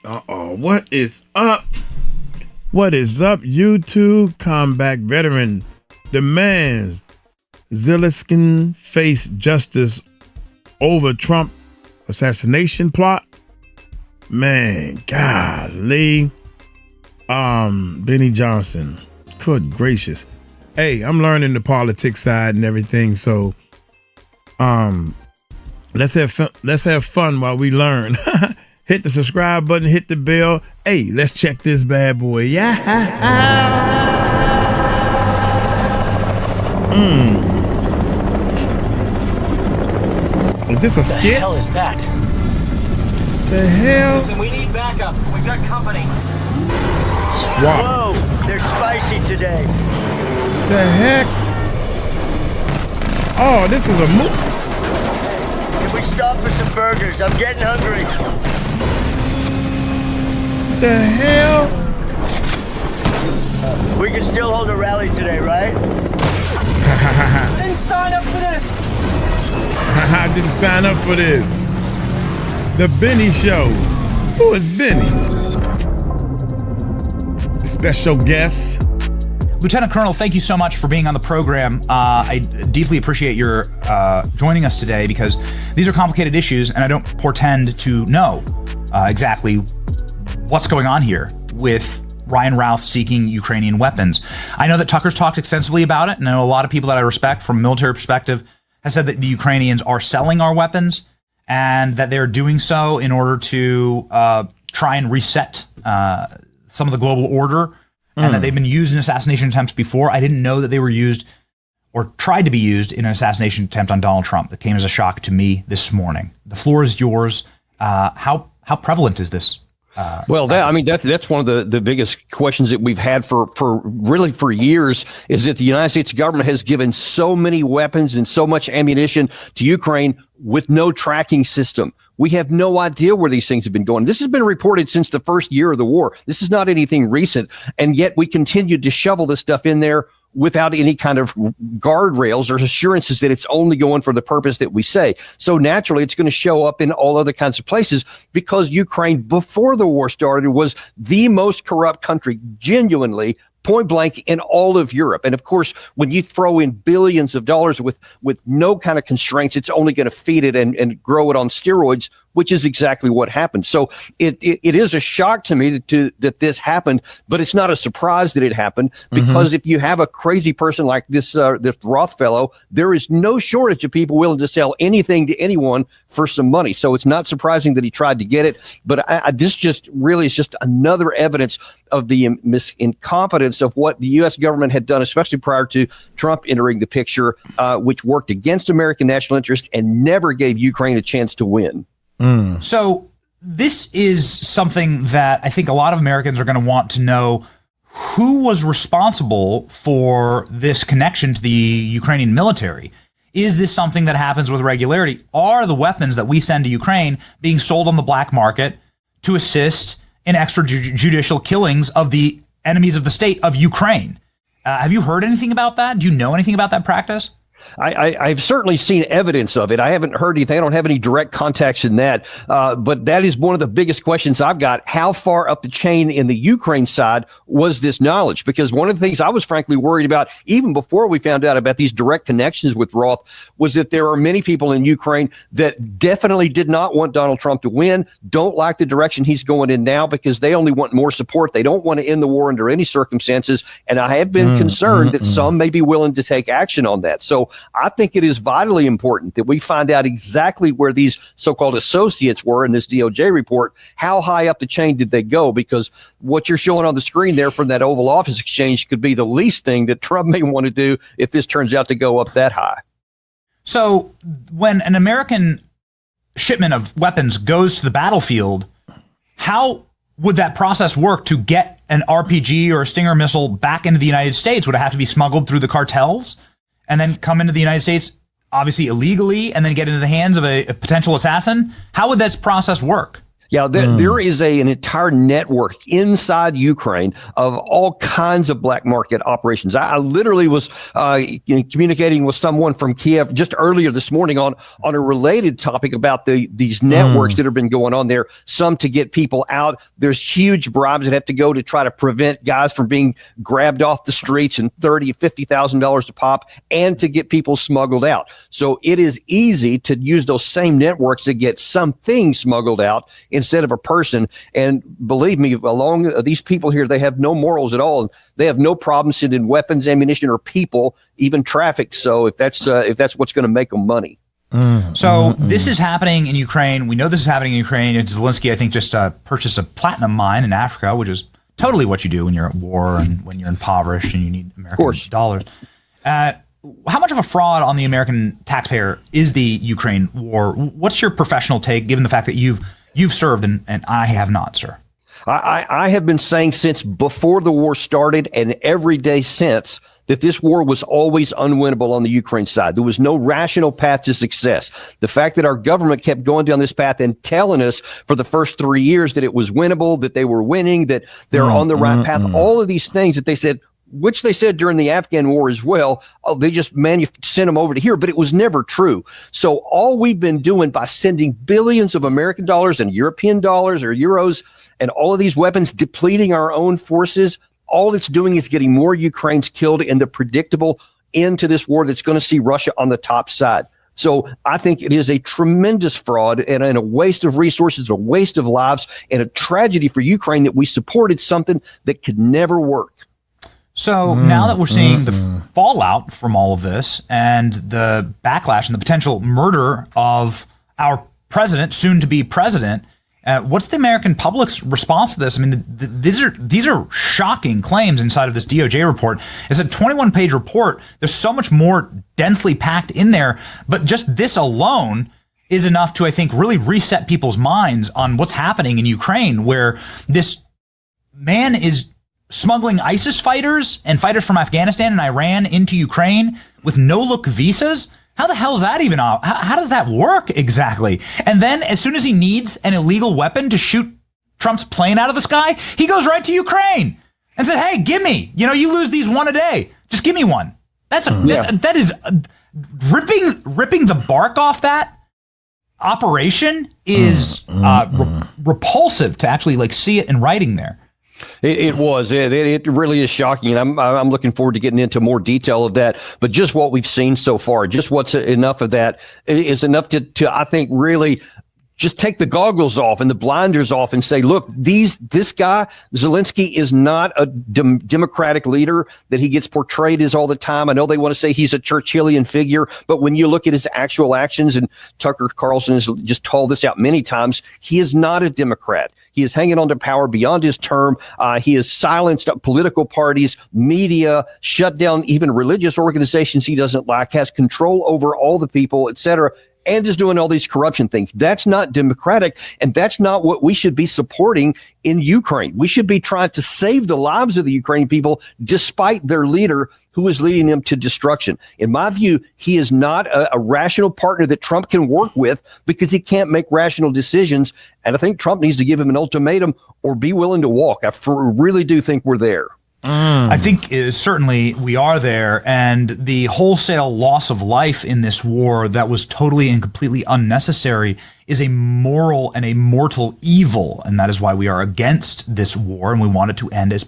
Uh-oh, what is up? What is up, YouTube? Comeback veteran demands Zelensky face justice over Trump assassination plot. Man, golly. Benny Johnson. Good gracious. Hey, I'm learning the politics side and everything, so let's have fun while we learn. Hit the subscribe button, hit the bell. Hey, let's check this bad boy. Yeah. Is this a skit? What the hell is that? The hell? Listen, we need backup. We've got company. Swap. Whoa, they're spicy today. The heck? Oh, this is a move. Can we stop for some burgers? I'm getting hungry. The hell? We can still hold a rally today, right? I didn't sign up for this. I didn't sign up for this. The Benny Show. Who is Benny? Special guest. Lieutenant Colonel, thank you so much for being on the program. I deeply appreciate your joining us today because these are complicated issues and I don't portend to know exactly what's going on here with Ryan Routh seeking Ukrainian weapons. I know that Tucker's talked extensively about it, and I know a lot of people that I respect from a military perspective has said that the Ukrainians are selling our weapons and that they're doing so in order to try and reset some of the global order, and that they've been used in assassination attempts before. I didn't know that they were used or tried to be used in an assassination attempt on Donald Trump. It came as a shock to me this morning. The floor is yours. How prevalent is this? Well, that's one of the biggest questions that we've had for years, is that the United States government has given so many weapons and so much ammunition to Ukraine with no tracking system. We have no idea where these things have been going. This has been reported since the first year of the war. This is not anything recent. And yet we continue to shovel this stuff in there without any kind of guardrails or assurances that it's only going for the purpose that we say. So naturally, it's going to show up in all other kinds of places because Ukraine, before the war started, was the most corrupt country, genuinely, point blank, in all of Europe. And of course, when you throw in billions of dollars with no kind of constraints, it's only going to feed it and grow it on steroids, which is exactly what happened. So it is a shock to me that this happened, but it's not a surprise that it happened, because if you have a crazy person like this Roth fellow, there is no shortage of people willing to sell anything to anyone for some money. So it's not surprising that he tried to get it. But this just really is just another evidence of the incompetence of what the U.S. government had done, especially prior to Trump entering the picture, which worked against American national interest and never gave Ukraine a chance to win. So this is something that I think a lot of Americans are going to want to know. Who was responsible for this connection to the Ukrainian military? Is this something that happens with regularity? Are the weapons that we send to Ukraine being sold on the black market to assist in extrajudicial killings of the enemies of the state of Ukraine? Have you heard anything about that? Do you know anything about that practice? I've certainly seen evidence of it. I haven't heard anything. I don't have any direct contacts in that. But that is one of the biggest questions I've got. How far up the chain in the Ukraine side was this knowledge? Because one of the things I was frankly worried about, even before we found out about these direct connections with Roth, was that there are many people in Ukraine that definitely did not want Donald Trump to win, don't like the direction he's going in now, because they only want more support. They don't want to end the war under any circumstances. And I have been concerned that some may be willing to take action on that. So I think it is vitally important that we find out exactly where these so-called associates were in this DOJ report. How high up the chain did they go? Because what you're showing on the screen there from that Oval Office exchange could be the least thing that Trump may want to do if this turns out to go up that high. So when an American shipment of weapons goes to the battlefield, how would that process work to get an RPG or a Stinger missile back into the United States? Would it have to be smuggled through the cartels and then come into the United States, obviously illegally, and then get into the hands of a potential assassin? How would this process work? Yeah, there is an entire network inside Ukraine of all kinds of black market operations. I literally was communicating with someone from Kiev just earlier this morning on a related topic about these networks that have been going on there, some to get people out. There's huge bribes that have to go to try to prevent guys from being grabbed off the streets and $30,000 to $50,000 a pop, and to get people smuggled out. So it is easy to use those same networks to get something smuggled out instead of a person. And believe me, along these people here, they have no morals at all. They have no problem sending weapons, ammunition, or people, even traffic. So if that's what's going to make them money. So this is happening in Ukraine. We know this is happening in Ukraine. And Zelensky, I think, just purchased a platinum mine in Africa, which is totally what you do when you're at war and when you're impoverished and you need American dollars. How much of a fraud on the American taxpayer is the Ukraine war? What's your professional take, given the fact that you've served and I have not, sir? I have been saying since before the war started and every day since that this war was always unwinnable on the Ukraine side. There was no rational path to success. The fact that our government kept going down this path and telling us for the first 3 years that it was winnable, that they were winning, that they're on the right path, all of these things that they said, which they said during the Afghan war as well. Oh, they just sent them over to here, but it was never true. So all we've been doing by sending billions of American dollars and European dollars or euros and all of these weapons, depleting our own forces, all it's doing is getting more Ukrainians killed in the predictable end to this war that's going to see Russia on the top side. So I think it is a tremendous fraud and a waste of resources, a waste of lives, and a tragedy for Ukraine that we supported something that could never work. So now that we're seeing the fallout from all of this and the backlash and the potential murder of our president, soon to be president, what's the American public's response to this? I mean, these are shocking claims inside of this DOJ report. It's a 21-page report. There's so much more densely packed in there, but just this alone is enough to, I think, really reset people's minds on what's happening in Ukraine, where this man is smuggling ISIS fighters and fighters from Afghanistan and Iran into Ukraine with no-look visas. How the hell is that even off? How does that work exactly? And then as soon as he needs an illegal weapon to shoot Trump's plane out of the sky, he goes right to Ukraine and said, hey, give me, you lose these one a day. Just give me one. That is ripping the bark off that operation is repulsive to actually see it in writing there. It was. It really is shocking, and I'm looking forward to getting into more detail of that. But just what we've seen so far, just what's enough of that is enough to I think really just take the goggles off and the blinders off and say, look, this guy Zelensky is not a democratic leader that he gets portrayed as all the time. I know they want to say he's a Churchillian figure, but when you look at his actual actions, and Tucker Carlson has just called this out many times, he is not a Democrat. He is hanging on to power beyond his term. He has silenced political parties, media, shut down even religious organizations he doesn't like, has control over all the people, et cetera, and is doing all these corruption things. That's not democratic, and that's not what we should be supporting in Ukraine. We should be trying to save the lives of the Ukrainian people despite their leader who is leading them to destruction. In my view, he is not a rational partner that Trump can work with because he can't make rational decisions. And I think Trump needs to give him an ultimatum or be willing to walk. I really do think we're there. I think certainly we are there, and the wholesale loss of life in this war that was totally and completely unnecessary is a moral and a mortal evil, and that is why we are against this war, and we want it to end as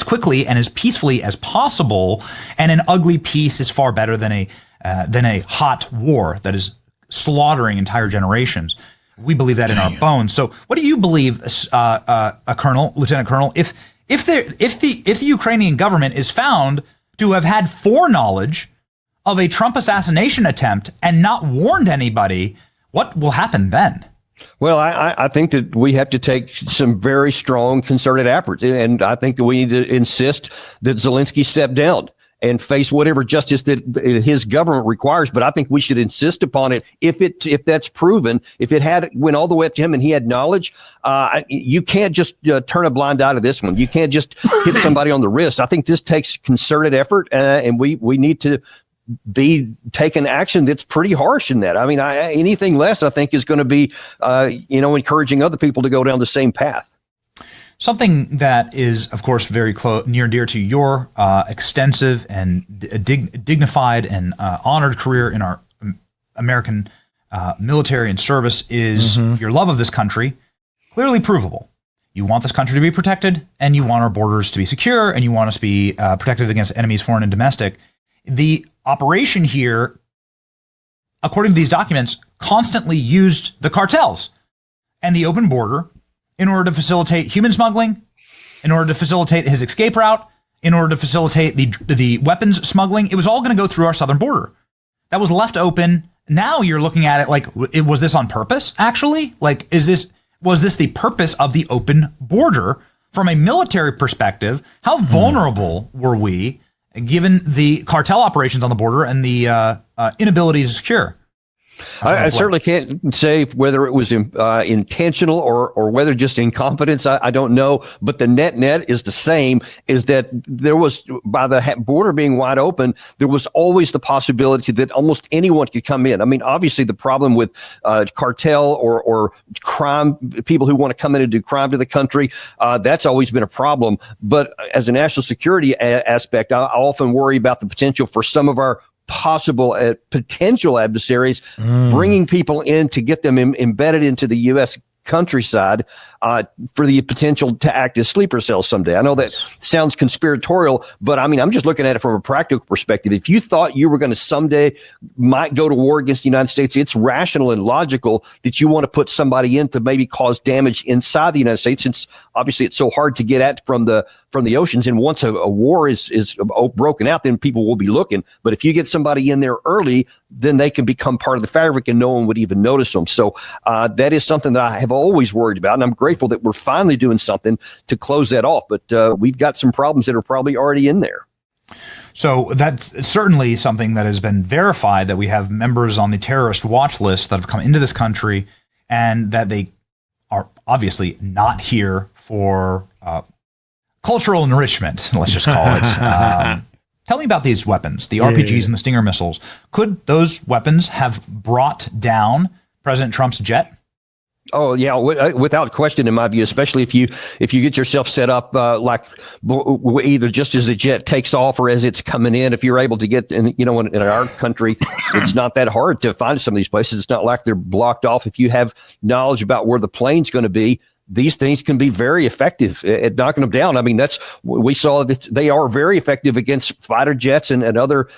quickly and as peacefully as possible. And an ugly peace is far better than a hot war that is slaughtering entire generations. We believe that in our bones. So, what do you believe, Lieutenant Colonel, if the Ukrainian government is found to have had foreknowledge of a Trump assassination attempt and not warned anybody, what will happen then? Well, I think that we have to take some very strong concerted efforts, and I think that we need to insist that Zelensky step down and face whatever justice that his government requires. But I think we should insist upon it if that's proven. If it went all the way up to him and he had knowledge, you can't just turn a blind eye to this one. You can't just hit somebody on the wrist. I think this takes concerted effort, and we need to be taking action that's pretty harsh in that. I mean, anything less, I think, is going to be, encouraging other people to go down the same path. Something that is, of course, very near and dear to your extensive and dignified and honored career in our American military and service is your love of this country, clearly provable. You want this country to be protected, and you want our borders to be secure, and you want us to be protected against enemies, foreign and domestic. The operation here, according to these documents, constantly used the cartels and the open border in order to facilitate human smuggling, in order to facilitate his escape route, in order to facilitate the weapons smuggling. It was all going to go through our southern border. That was left open. Now you're looking at it like, was this on purpose, actually? Like, was this the purpose of the open border? From a military perspective, how vulnerable were we given the cartel operations on the border and the inability to secure? I certainly can't say whether it was intentional or whether just incompetence. I don't know. But the net is the same, is that there was, by the border being wide open, there was always the possibility that almost anyone could come in. I mean, obviously, the problem with cartel or crime, people who want to come in and do crime to the country, that's always been a problem. But as a national security aspect, I often worry about the potential for some of our possible potential adversaries bringing people in to get them embedded into the U.S. countryside for the potential to act as sleeper cells someday. I know that sounds conspiratorial, but I mean, I'm just looking at it from a practical perspective. If you thought you were going to someday might go to war against the United States, it's rational and logical that you want to put somebody in to maybe cause damage inside the United States, since obviously it's so hard to get at from the oceans. And once a war is broken out, then people will be looking. But if you get somebody in there early, then they can become part of the fabric and no one would even notice them. So that is something that I have always worried about. And I'm grateful that we're finally doing something to close that off. But we've got some problems that are probably already in there. So that's certainly something that has been verified, that we have members on the terrorist watch list that have come into this country and that they are obviously not here for cultural enrichment, let's just call it. Tell me about these weapons, the RPGs and the Stinger missiles. Could those weapons have brought down President Trump's jet? Oh yeah, without question, in my view, especially if you get yourself set up either just as the jet takes off or as it's coming in. If you're able to get in our country, it's not that hard to find some of these places. It's not like they're blocked off. If you have knowledge about where the plane's going to be, these things can be very effective at knocking them down. I mean, we saw that they are very effective against fighter jets and other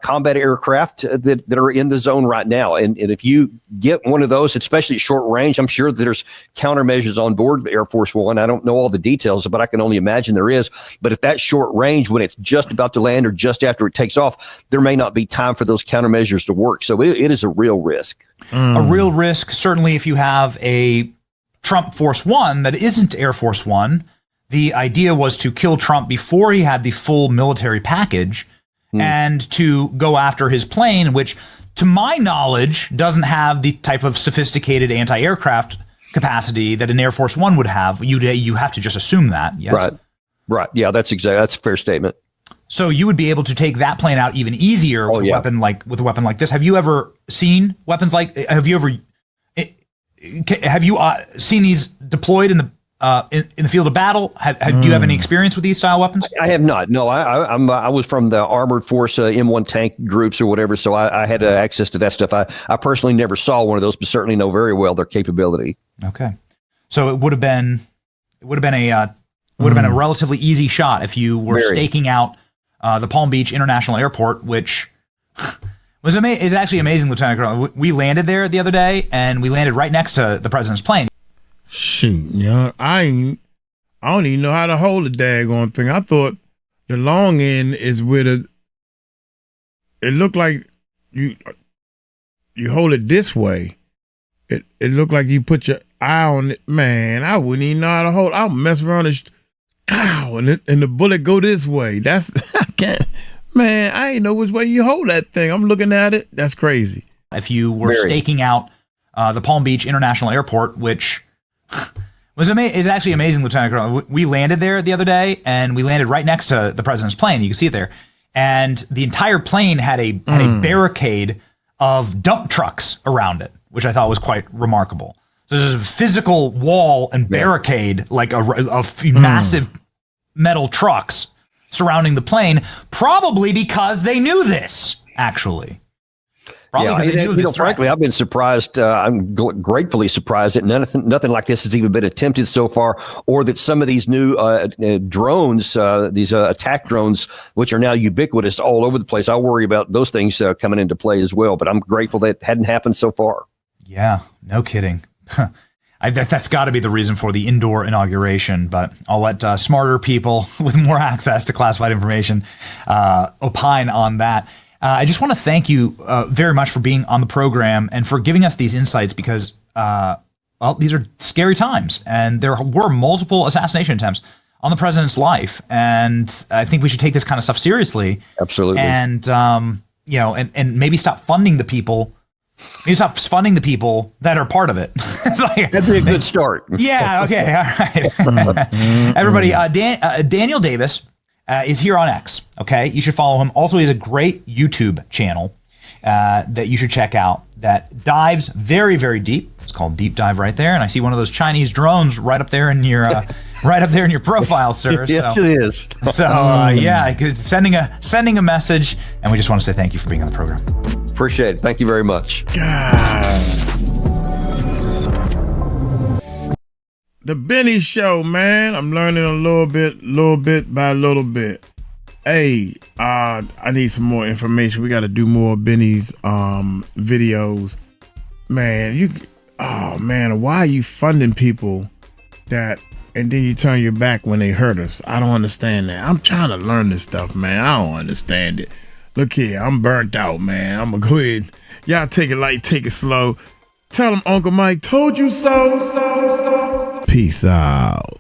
combat aircraft that are in the zone right now. And if you get one of those, especially at short range, I'm sure that there's countermeasures on board Air Force One. I don't know all the details, but I can only imagine there is. But at that short range, when it's just about to land or just after it takes off, there may not be time for those countermeasures to work. So it is a real risk. A real risk, certainly, if you have a Trump Force One that isn't Air Force One. The idea was to kill Trump before he had the full military package and to go after his plane, which, to my knowledge, doesn't have the type of sophisticated anti-aircraft capacity that an Air Force One would have. You have to just assume that. Yes? Right. Yeah, that's a fair statement. So you would be able to take that plane out even easier with a weapon like this. Have you ever seen weapons like? Have you seen these deployed in the field of battle? Do you have any experience with these style weapons? I have not. No, I was from the Armored Force M1 tank groups or whatever, so I had access to that stuff. I personally never saw one of those, but certainly know very well their capability. Okay, so it would have been a relatively easy shot if you were staking out the Palm Beach International Airport, which. It's actually amazing, Lieutenant Colonel. We landed there the other day, and we landed right next to the president's plane. Shoot, I don't even know how to hold the daggone thing. I thought the long end is with it looked like you hold it this way. It looked like you put your eye on it. Man, I wouldn't even know how to hold it. I'll mess around and the bullet go this way. I can't. Man, I ain't know which way you hold that thing. I'm looking at it. That's crazy. If you were staking out the Palm Beach International Airport, which it's actually amazing, Lieutenant Colonel. We landed there the other day, and we landed right next to the president's plane. You can see it there. and the entire plane had a barricade of dump trucks around it, which I thought was quite remarkable. So there's a physical wall and barricade, like a massive metal trucks surrounding the plane, probably because they knew this, actually. Probably because they knew this. Frankly, I've been surprised. I'm gratefully surprised that nothing like this has even been attempted so far, or that some of these new drones, these attack drones, which are now ubiquitous all over the place. I worry about those things coming into play as well, but I'm grateful that it hadn't happened so far. Yeah, no kidding. That's got to be the reason for the indoor inauguration, but I'll let smarter people with more access to classified information opine on that. I just want to thank you very much for being on the program and for giving us these insights because, well, these are scary times, and there were multiple assassination attempts on the president's life, and I think we should take this kind of stuff seriously. Absolutely. And, you know, and maybe stop funding the people. Maybe stop funding the people that are part of it. Like, that'd be a good start. Yeah. Okay. All right. Everybody, Daniel Davis is here on X. Okay. You should follow him. Also, he has a great YouTube channel that you should check out that dives very, very deep. It's called Deep Dive right there. And I see one of those Chinese drones right up there in your right up there in your profile, sir. Yes, it is. So yeah, sending a message, and we just want to say thank you for being on the program. Appreciate it. Thank you very much. God. The Benny Show, man. I'm learning a little bit by little bit. Hey, I need some more information. We got to do more Benny's videos. Man, why are you funding people that and then you turn your back when they hurt us? I don't understand that. I'm trying to learn this stuff, man. I don't understand it. Look here, I'm burnt out, man. I'm going to go ahead. Y'all take it light, take it slow. Tell them Uncle Mike told you so. Peace out.